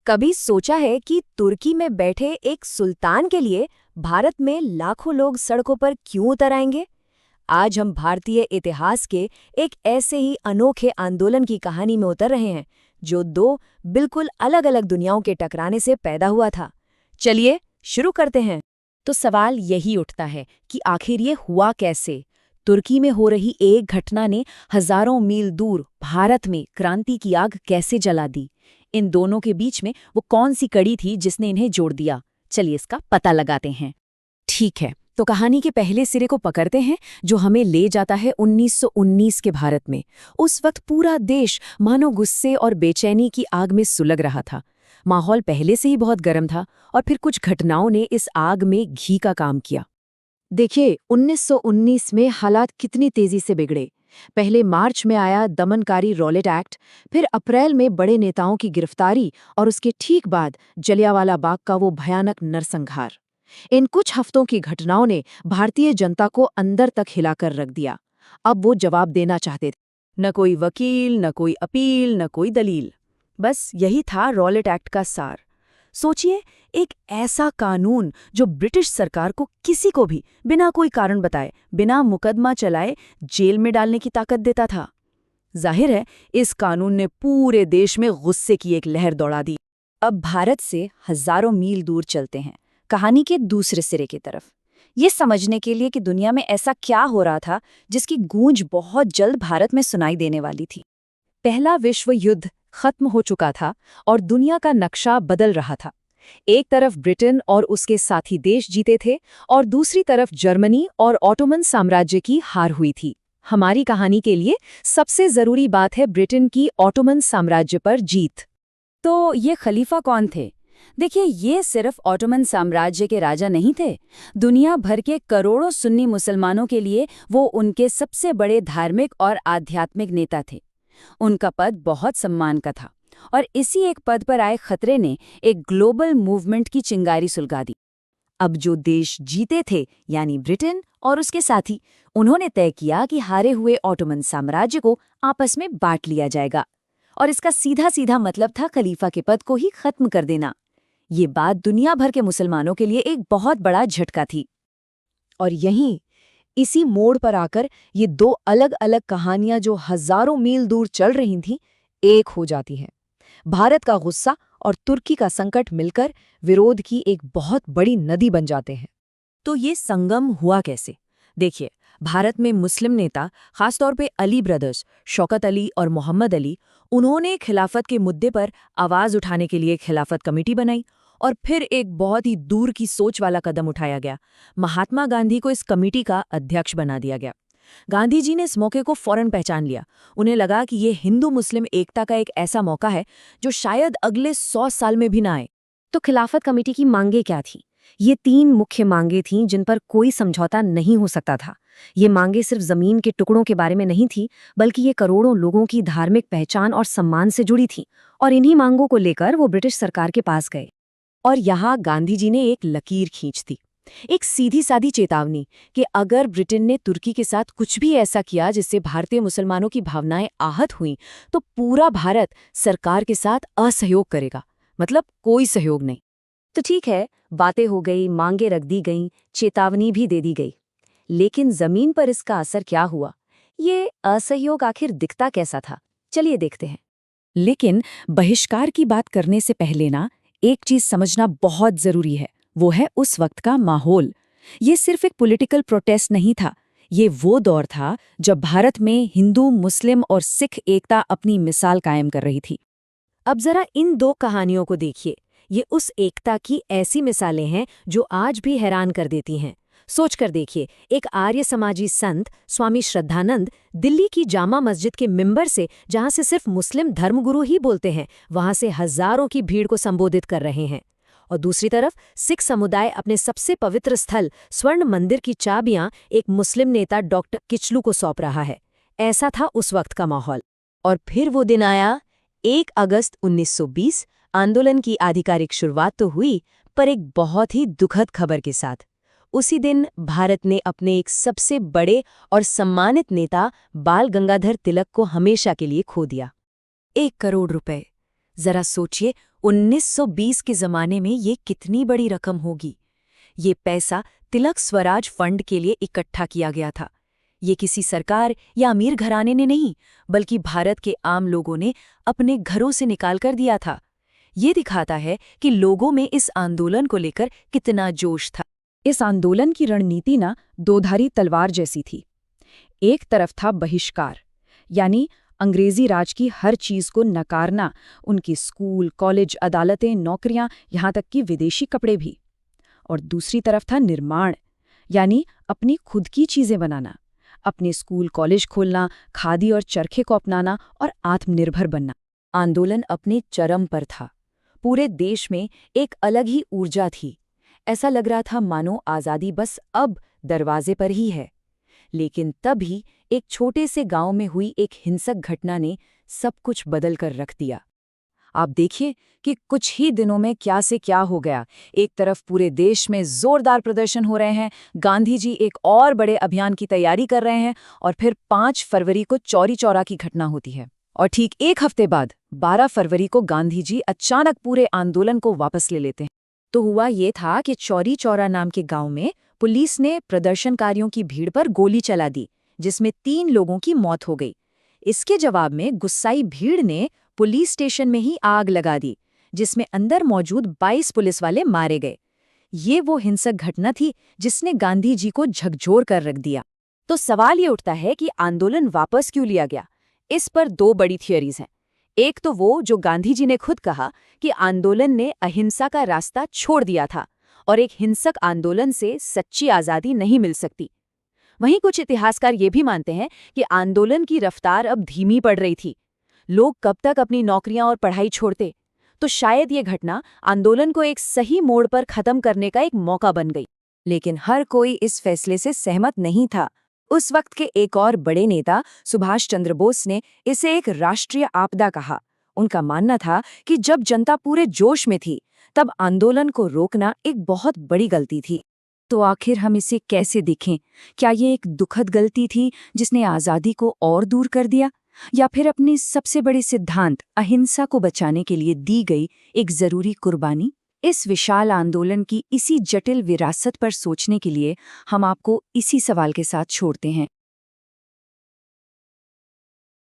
कभी सोचा है कि तुर्की में बैठे एक सुल्तान के लिए भारत में लाखों लोग सड़कों पर क्यों उतर आएंगे? आज हम भारतीय इतिहास के एक ऐसे ही अनोखे आंदोलन की कहानी में उतर रहे हैं जो दो बिल्कुल अलग-अलग दुनियाओं के टकराने से पैदा हुआ था। चलिए शुरू करते हैं। तो सवाल यही उठता है कि आखिर ये हुआ कैसे? तुर्की में हो रही एक घटना ने हजारों मील दूर भारत में क्रांति की आग कैसे जला दी? इन दोनों के बीच में वो कौन सी कड़ी थी जिसने इन्हें जोड़ दिया? चलिए इसका पता लगाते हैं। ठीक है, तो कहानी के पहले सिरे को पकड़ते हैं, जो हमें ले जाता है 1919 के भारत में। उस वक्त पूरा देश मानो गुस्से और बेचैनी की आग में सुलग रहा था। माहौल पहले से ही बहुत गर्म था और फिर कुछ घटनाओं ने इस आग में घी का काम किया। देखिए, 1919 में हालात कितनी तेजी से बिगड़े। पहले मार्च में आया दमनकारी रॉलेट एक्ट, फिर अप्रैल में बड़े नेताओं की गिरफ्तारी और उसके ठीक बाद जलियांवाला बाग का वो भयानक नरसंहार। इन कुछ हफ्तों की घटनाओं ने भारतीय जनता को अंदर तक हिलाकर रख दिया। अब वो जवाब देना चाहते थे। न कोई वकील, न कोई अपील, न कोई दलील। बस यही था रॉलेट एक्ट का सार। सोचिए, एक ऐसा कानून जो ब्रिटिश सरकार को किसी को भी बिना कोई कारण बताए, बिना मुकदमा चलाए जेल में डालने की ताकत देता था। जाहिर है, इस कानून ने पूरे देश में गुस्से की एक लहर दौड़ा दी। अब भारत से हजारों मील दूर चलते हैं, कहानी के दूसरे सिरे की तरफ, ये समझने के लिए कि दुनिया में ऐसा क्या हो रहा था जिसकी गूंज बहुत जल्द भारत में सुनाई देने वाली थी। पहला विश्व युद्ध खत्म हो चुका था और दुनिया का नक्शा बदल रहा था। एक तरफ ब्रिटेन और उसके साथी देश जीते थे और दूसरी तरफ जर्मनी और ऑटोमन साम्राज्य की हार हुई थी। हमारी कहानी के लिए सबसे जरूरी बात है ब्रिटेन की ऑटोमन साम्राज्य पर जीत। तो ये खलीफा कौन थे? देखिए, ये सिर्फ ऑटोमन साम्राज्य के राजा नहीं थे। दुनिया भर के करोड़ों सुन्नी मुसलमानों के लिए वो उनके सबसे बड़े धार्मिक और आध्यात्मिक नेता थे। उनका पद बहुत सम्मान का था और इसी एक पद पर आए खतरे ने एक ग्लोबल मूवमेंट की चिंगारी सुलगा दी। अब जो देश जीते थे, यानी ब्रिटेन और उसके साथी, उन्होंने तय किया कि हारे हुए ऑटोमन साम्राज्य को आपस में बांट लिया जाएगा और इसका सीधा सीधा मतलब था खलीफा के पद को ही खत्म कर देना। ये बात दुनिया भर के मुसलमानों के लिए एक बहुत बड़ा झटका थी। और यहीं इसी मोड़ पर आकर ये दो अलग अलग कहानियां जो हजारों मील दूर चल रही थीं, एक हो जाती हैं। भारत का गुस्सा और तुर्की का संकट मिलकर विरोध की एक बहुत बड़ी नदी बन जाते हैं। तो ये संगम हुआ कैसे? देखिए, भारत में मुस्लिम नेता, खासतौर पे अली ब्रदर्स, शौकत अली और मोहम्मद अली, उन्होंने खिलाफत के मुद्दे पर आवाज उठाने के लिए खिलाफत कमेटी बनाई और फिर एक बहुत ही दूर की सोच वाला कदम उठाया गया। महात्मा गांधी को इस कमेटी का अध्यक्ष बना दिया गया। गांधी जी ने इस मौके को फौरन पहचान लिया। उन्हें लगा कि ये हिंदू मुस्लिम एकता का एक ऐसा मौका है जो शायद अगले 100 साल में भी ना आए। तो खिलाफत कमेटी की मांगें क्या थी? ये 3 मुख्य मांगें थीं जिन पर कोई समझौता नहीं हो सकता था। ये मांगें सिर्फ जमीन के टुकड़ों के बारे में नहीं थी, बल्कि ये करोड़ों लोगों की धार्मिक पहचान और सम्मान से जुड़ी थी। और इन्हीं मांगों को लेकर वो ब्रिटिश सरकार के पास गए। और यहाँ गांधी जी ने एक लकीर खींच दी, एक सीधी सादी चेतावनी कि अगर ब्रिटेन ने तुर्की के साथ कुछ भी ऐसा किया जिससे भारतीय मुसलमानों की भावनाएं आहत हुईं, तो पूरा भारत सरकार के साथ असहयोग करेगा। मतलब कोई सहयोग नहीं। तो ठीक है, बातें हो गई, मांगे रख दी गईं, चेतावनी भी दे दी गई। लेकिन जमीन पर इसका असर क्या हुआ? ये असहयोग आखिर दिखता कैसा था? चलिए देखते हैं। लेकिन बहिष्कार की बात करने से पहले ना, एक चीज समझना बहुत जरूरी है। वो है उस वक्त का माहौल। ये सिर्फ एक पॉलिटिकल प्रोटेस्ट नहीं था। ये वो दौर था जब भारत में हिंदू, मुस्लिम और सिख एकता अपनी मिसाल कायम कर रही थी। अब जरा इन दो कहानियों को देखिए। ये उस एकता की ऐसी मिसालें हैं जो आज भी हैरान कर देती हैं। सोच कर देखिए, एक आर्य समाजी संत स्वामी श्रद्धानंद दिल्ली की जामा मस्जिद के मिंबर से, जहां से सिर्फ मुस्लिम धर्मगुरु ही बोलते हैं, वहां से हजारों की भीड़ को संबोधित कर रहे हैं। और दूसरी तरफ सिख समुदाय अपने सबसे पवित्र स्थल स्वर्ण मंदिर की चाबियां एक मुस्लिम नेता डॉक्टर किचलू को सौंप रहा है। ऐसा था उस वक्त का माहौल। और फिर वो दिन आया, 1 अगस्त 1920। आंदोलन की आधिकारिक शुरुआत तो हुई, पर एक बहुत ही दुखद खबर के साथ। उसी दिन भारत ने अपने एक सबसे बड़े और सम्मानित नेता बाल गंगाधर तिलक को हमेशा के लिए खो दिया। 1 करोड़ रुपए। जरा सोचिए, 1920 के जमाने में ये कितनी बड़ी रकम होगी। ये पैसा तिलक स्वराज फंड के लिए इकट्ठा किया गया था। ये किसी सरकार या अमीर घराने ने नहीं, बल्कि भारत के आम लोगों ने अपने घरों से निकाल कर दिया था। ये दिखाता है कि लोगों में इस आंदोलन को लेकर कितना जोश था। इस आंदोलन की रणनीति ना दोधारी तलवार जैसी थी। एक तरफ था बहिष्कार, यानी अंग्रेजी राज की हर चीज को नकारना, उनकी स्कूल, कॉलेज, अदालतें, नौकरियां, यहां तक कि विदेशी कपड़े भी। और दूसरी तरफ था निर्माण, यानी अपनी खुद की चीजें बनाना, अपने स्कूल कॉलेज खोलना, खादी और चरखे को अपनाना और आत्मनिर्भर बनना। आंदोलन अपने चरम पर था। पूरे देश में एक अलग ही ऊर्जा थी। ऐसा लग रहा था मानो आज़ादी बस अब दरवाजे पर ही है। लेकिन तभी एक छोटे से गांव में हुई एक हिंसक घटना ने सब कुछ बदल कर रख दिया। आप देखिए कि कुछ ही दिनों में क्या से क्या हो गया। एक तरफ पूरे देश में जोरदार प्रदर्शन हो रहे हैं, गांधी जी एक और बड़े अभियान की तैयारी कर रहे हैं, और फिर 5 फरवरी को चौरी चौरा की घटना होती है। और ठीक एक हफ्ते बाद 12 फरवरी को गांधी जी अचानक पूरे आंदोलन को वापस ले लेते हैं। तो हुआ ये था कि चौरी चौरा नाम के गांव में पुलिस ने प्रदर्शनकारियों की भीड़ पर गोली चला दी, जिसमें 3 लोगों की मौत हो गई। इसके जवाब में गुस्साई भीड़ ने पुलिस स्टेशन में ही आग लगा दी, जिसमें अंदर मौजूद 22 पुलिस वाले मारे गए। ये वो हिंसक घटना थी जिसने गांधी जी को झकझोर कर रख दिया। तो सवाल ये उठता है कि आंदोलन वापस क्यों लिया गया। इस पर 2 बड़ी थियरीज हैं। एक तो वो जो गांधी जी ने खुद कहा कि आंदोलन ने अहिंसा का रास्ता छोड़ दिया था, और एक हिंसक आंदोलन से सच्ची आज़ादी नहीं मिल सकती। वहीं कुछ इतिहासकार ये भी मानते हैं कि आंदोलन की रफ्तार अब धीमी पड़ रही थी। लोग कब तक अपनी नौकरियां और पढ़ाई छोड़ते? तो शायद ये घटना आंदोलन को एक सही मोड़ पर खत्म करने का एक मौका बन गई। लेकिन हर कोई इस फैसले से सहमत नहीं था। उस वक्त के एक और बड़े नेता सुभाष चंद्र बोस ने इसे एक राष्ट्रीय आपदा कहा। उनका मानना था कि जब जनता पूरे जोश में थी, तब आंदोलन को रोकना एक बहुत बड़ी गलती थी। तो आखिर हम इसे कैसे देखें? क्या ये एक दुखद गलती थी जिसने आज़ादी को और दूर कर दिया, या फिर अपने सबसे बड़े सिद्धांत अहिंसा को बचाने के लिए दी गई एक जरूरी कुर्बानी? इस विशाल आंदोलन की इसी जटिल विरासत पर सोचने के लिए हम आपको इसी सवाल के साथ छोड़ते हैं।